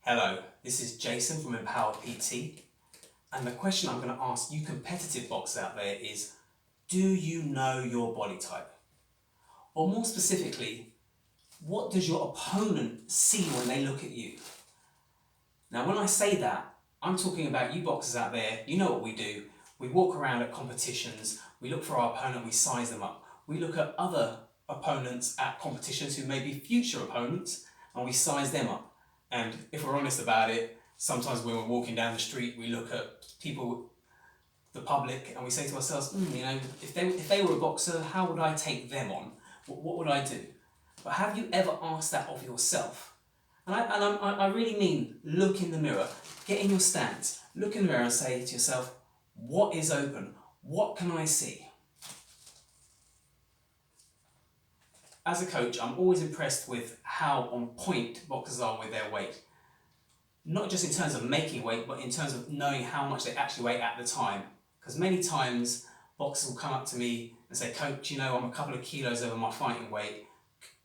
Hello, this is Jason from Empower PT, and the question I'm going to ask you competitive boxers out there is, do you know your body type? Or more specifically, what does your opponent see when they look at you? Now when I say that, I'm talking about you boxers out there. You know what we do. We walk around at competitions, we look for our opponent, we size them up. We look at other opponents at competitions who may be future opponents, and we size them up. And if we're honest about it, sometimes when we're walking down the street, we look at people, the public, and we say to ourselves, if they were a boxer, how would I take them on? What would I do? But have you ever asked that of yourself? And I really mean, look in the mirror, get in your stance, look in the mirror and say to yourself, what is open? What can I see? As a coach, I'm always impressed with how on point boxers are with their weight. Not just in terms of making weight, but in terms of knowing how much they actually weigh at the time. Because many times, boxers will come up to me and say, Coach, I'm a couple of kilos over my fighting weight.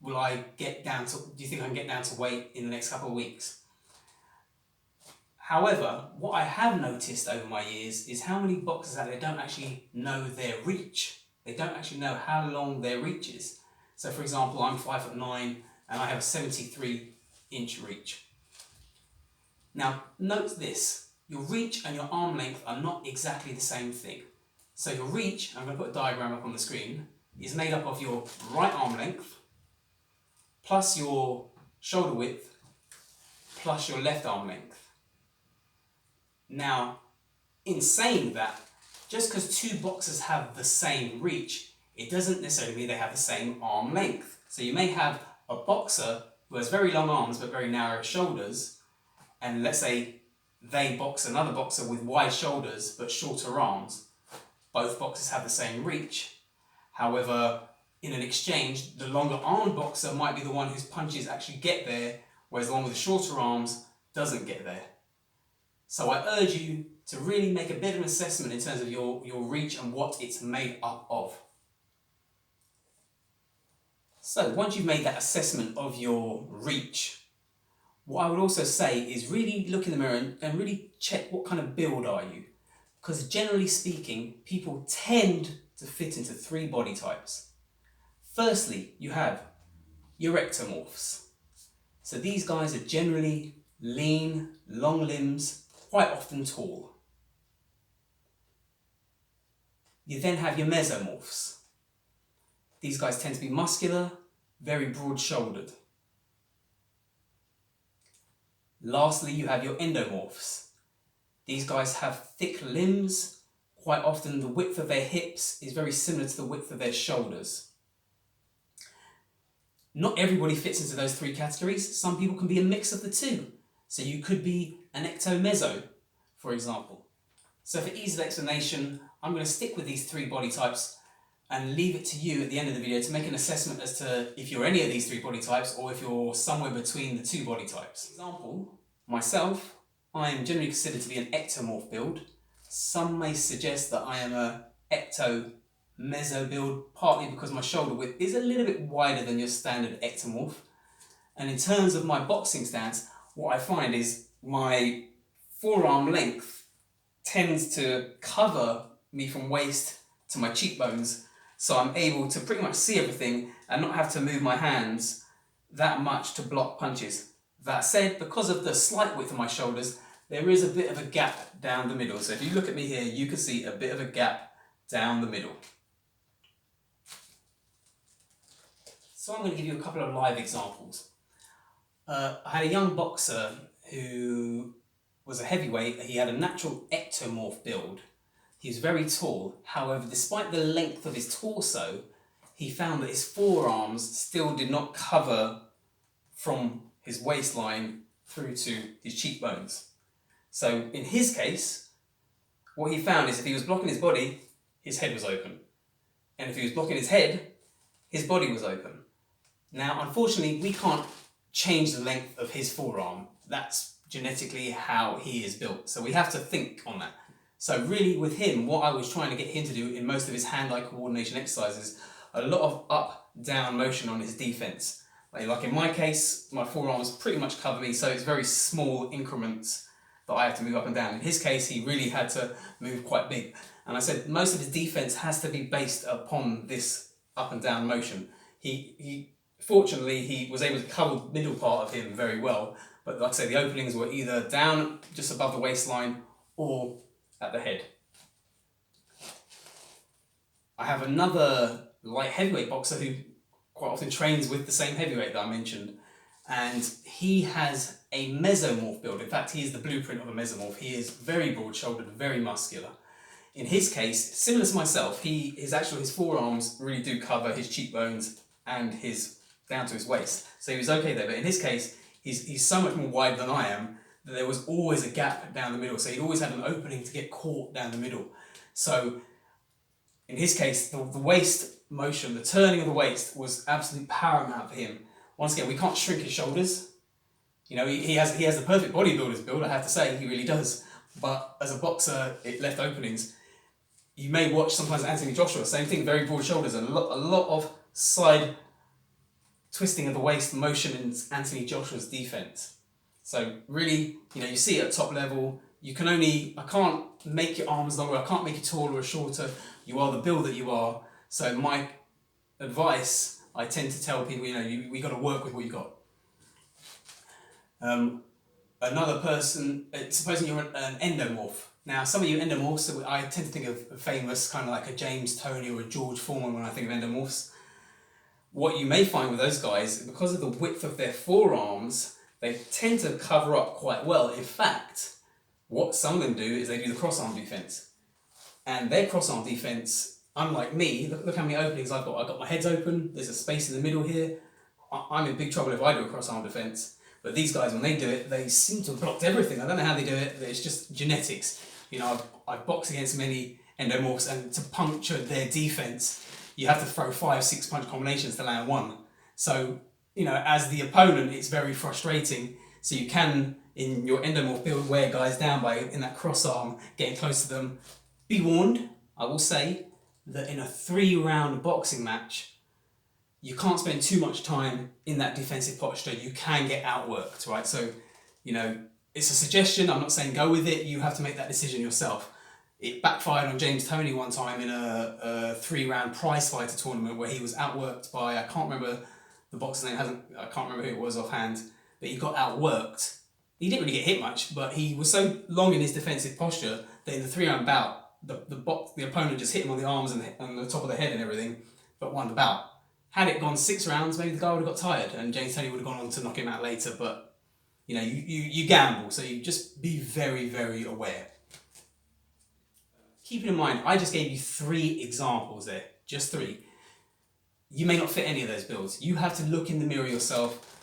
Do you think I can get down to weight in the next couple of weeks? However, what I have noticed over my years is how many boxers out there don't actually know their reach. They don't actually know how long their reach is. So for example, I'm 5'9" and I have a 73-inch reach. Now note this, your reach and your arm length are not exactly the same thing. So your reach, I'm going to put a diagram up on the screen, is made up of your right arm length plus your shoulder width plus your left arm length. Now, in saying that, just because two boxers have the same reach, it doesn't necessarily mean they have the same arm length. So you may have a boxer who has very long arms but very narrow shoulders, and let's say they box another boxer with wide shoulders but shorter arms. Both boxers have the same reach. However, in an exchange, the longer armed boxer might be the one whose punches actually get there, whereas the one with the shorter arms doesn't get there. So I urge you to really make a bit of an assessment in terms of your reach and what it's made up of. So once you've made that assessment of your reach, what I would also say is really look in the mirror and really check what kind of build are you. Because generally speaking, people tend to fit into three body types. Firstly, you have your ectomorphs. So these guys are generally lean, long limbs, quite often tall. You then have your mesomorphs. These guys tend to be muscular, very broad-shouldered. Lastly, you have your endomorphs. These guys have thick limbs. Quite often the width of their hips is very similar to the width of their shoulders. Not everybody fits into those three categories. Some people can be a mix of the two. So you could be an ecto-meso, for example. So for ease of explanation, I'm going to stick with these three body types and leave it to you at the end of the video to make an assessment as to if you're any of these three body types or if you're somewhere between the two body types. For example, myself, I am generally considered to be an ectomorph build. Some may suggest that I am a ecto-meso build, partly because my shoulder width is a little bit wider than your standard ectomorph. And in terms of my boxing stance, what I find is my forearm length tends to cover me from waist to my cheekbones, so I'm able to pretty much see everything and not have to move my hands that much to block punches. That said, because of the slight width of my shoulders, there is a bit of a gap down the middle. So if you look at me here, you can see a bit of a gap down the middle. So I'm going to give you a couple of live examples. I had a young boxer who was a heavyweight. He had a natural ectomorph build. He was very tall. However, despite the length of his torso, he found that his forearms still did not cover from his waistline through to his cheekbones. So in his case, what he found is if he was blocking his body, his head was open. And if he was blocking his head, his body was open. Now, unfortunately, we can't change the length of his forearm. That's genetically how he is built. So we have to think on that. So really with him, what I was trying to get him to do in most of his hand-eye coordination exercises, a lot of up-down motion on his defense. Like in my case, my forearms pretty much cover me, so it's very small increments that I have to move up and down. In his case, he really had to move quite big. And I said most of his defense has to be based upon this up and down motion. Fortunately, he was able to cover the middle part of him very well, but like I say, the openings were either down just above the waistline or at the head. I have another light heavyweight boxer who quite often trains with the same heavyweight that I mentioned, and he has a mesomorph build. In fact, he is the blueprint of a mesomorph. He is very broad-shouldered, very muscular. In his case, similar to myself, his forearms really do cover his cheekbones and down to his waist. So he was okay there, but in his case, he's so much more wide than I am that there was always a gap down the middle. So he always had an opening to get caught down the middle. So in his case, the waist motion, the turning of the waist was absolutely paramount for him. Once again, we can't shrink his shoulders. You know, he has the perfect bodybuilder's build, I have to say, he really does. But as a boxer, it left openings. You may watch sometimes Anthony Joshua, same thing, very broad shoulders, and a lot of side twisting of the waist motion in Anthony Joshua's defense. So really, you know, you see it at top level, I can't make your arms longer, I can't make you taller or shorter, you are the build that you are. So my advice, I tend to tell people, you know, we got to work with what you got. Another person, supposing you're an endomorph. Now, some of you endomorphs, I tend to think of famous, kind of like a James Toney or a George Foreman when I think of endomorphs. What you may find with those guys, because of the width of their forearms, they tend to cover up quite well. In fact, what some of them do is they do the cross-arm defense. And their cross-arm defense, unlike me, look how many openings I've got. I've got my heads open, there's a space in the middle here. I'm in big trouble if I do a cross-arm defense. But these guys, when they do it, they seem to have blocked everything. I don't know how they do it, it's just genetics. You know, I've boxed against many endomorphs, and to puncture their defense, you have to throw 5-6 punch combinations to land one. So, you know, as the opponent, it's very frustrating. So you can, in your endomorph build, wear guys down by, in that cross arm, getting close to them. Be warned, I will say, that in a 3-round boxing match, you can't spend too much time in that defensive posture. You can get outworked, right? So, you know, it's a suggestion. I'm not saying go with it. You have to make that decision yourself. It backfired on James Toney one time in a 3-round prize fighter tournament where he was outworked by, I can't remember the boxer's name, I can't remember who it was offhand, but he got outworked. He didn't really get hit much, but he was so long in his defensive posture that in the 3-round bout, the opponent just hit him on the arms and the top of the head and everything, but won the bout. Had it gone 6 rounds, maybe the guy would have got tired and James Toney would have gone on to knock him out later, but you know, you gamble, so you just be very, very aware. Keep in mind, I just gave you 3 examples there, just 3. You may not fit any of those builds. You have to look in the mirror yourself,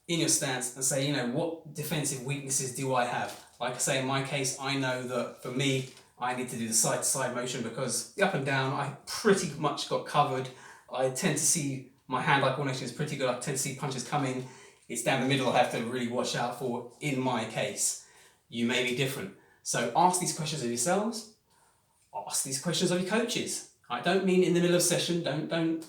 in your stance, and say, you know, what defensive weaknesses do I have? Like I say, in my case, I know that for me, I need to do the side-to-side motion because the up and down, I pretty much got covered. I tend to see my hand-eye coordination is pretty good. I tend to see punches coming. It's down the middle I have to really watch out for in my case. You may be different. So ask these questions of yourselves. Ask these questions of your coaches. I don't mean in the middle of a session. Don't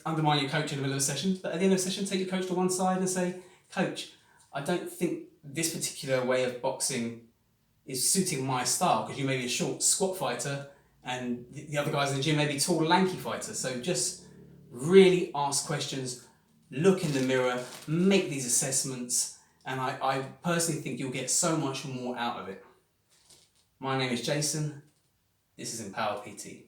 undermine your coach in the middle of a session. But at the end of a session, take your coach to one side and say, Coach, I don't think this particular way of boxing is suiting my style, because you may be a short squat fighter and the other guys in the gym may be tall, lanky fighters. So just really ask questions, look in the mirror, make these assessments, and I personally think you'll get so much more out of it. My name is Jason. This is Empower PT.